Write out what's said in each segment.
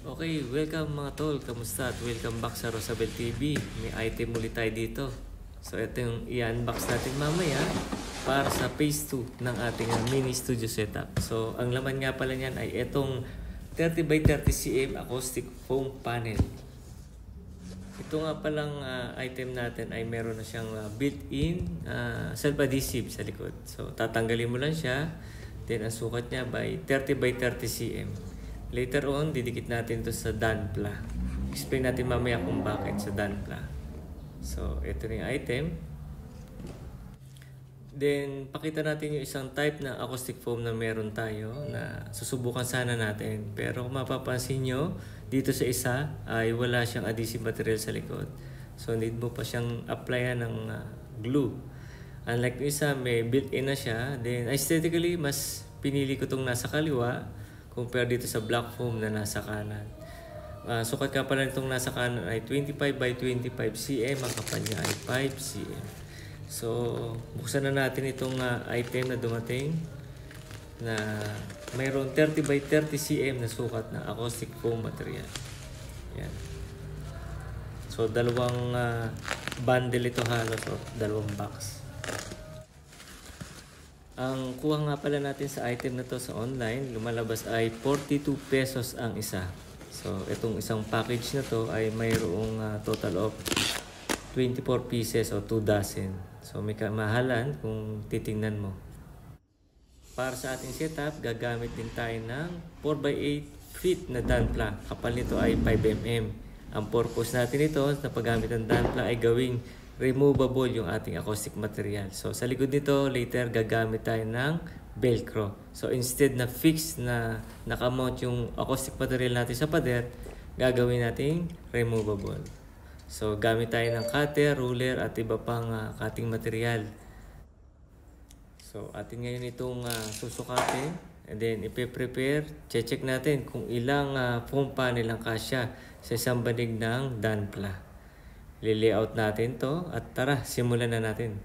Okay, welcome mga tol. Kamusta? At welcome back sa Rosabel TV. May item ulit tayo dito. So ito yung i-unbox natin mamaya para sa phase 2 ng ating mini studio setup. So ang laman nga pala niyan ay itong 30 by 30 cm acoustic foam panel. Ito nga palang item natin ay meron na siyang built-in self-adhesive sa likod. So tatanggalin mo lang siya. Then ang sukat niya by 30 by 30 cm. Later on, didikit natin to sa Danpla. Explain natin mamaya kung bakit sa Danpla. So, ito na yung item. Then, pakita natin yung isang type na acoustic foam na meron tayo na susubukan sana natin. Pero kung mapapansin nyo, dito sa isa ay wala siyang adhesive material sa likod. So, need mo pa siyang applyan ng glue. Unlike yung isa, may built-in na siya. Then, aesthetically, mas pinili ko itong nasa kaliwa compare dito sa black foam na nasa kanan. Sukat ka pala nitong nasa kanan ay 25 by 25 cm. Ang kapal niya ay 5 cm. So, buksan na natin itong item na dumating na mayroon 30 by 30 cm na sukat na acoustic foam material. Yan. So, dalawang bundle ito halos o dalawang box. Ang kuha nga pala natin sa item na to sa online, lumalabas ay 42 pesos ang isa. So, itong isang package na to ay mayroong total of 24 pieces o 2 dozen. So, may kamahalan kung titingnan mo. Para sa ating setup, gagamit din tayo ng 4x8 feet na Danpla. Kapal nito ay 5mm. Ang purpose natin ito na paggamit ng Danpla ay gawing removable yung ating acoustic material. So, sa likod nito, later gagamit tayo ng Velcro. So, instead na fix na nakamount yung acoustic material natin sa pader, gagawin natin removable. So, gamit tayo ng cutter, ruler, at iba pang cutting material. So, atin ngayon itong susukatin. And then, ipe-prepare. Check natin kung ilang foam panel ang kasya sa isang banig ng Danpla. Li-layout natin to at tara, simulan na natin.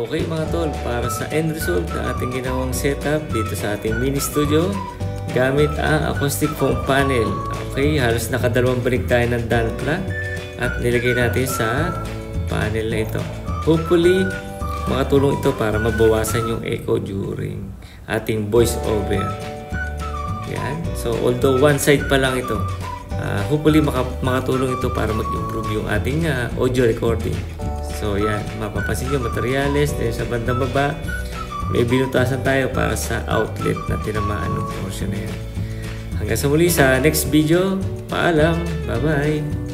Okay mga tol, para sa end result na ating ginawang setup dito sa ating mini studio, gamit ang acoustic foam panel. Okay, halos nakadalawang balik tayo ng Danpla at nilagay natin sa panel na ito. Hopefully, makatulong ito para mabawasan yung echo during ating voice over. Yan. So, although one side pa lang ito, hopefully makatulong ito para mag-improve yung ating audio recording. So yan, mapapansin nyo materials. Then sa bandang baba, may binutasan tayo para sa outlet na tinamaan ng portion na yan. Hanggang sa muli sa next video, paalam, bye bye!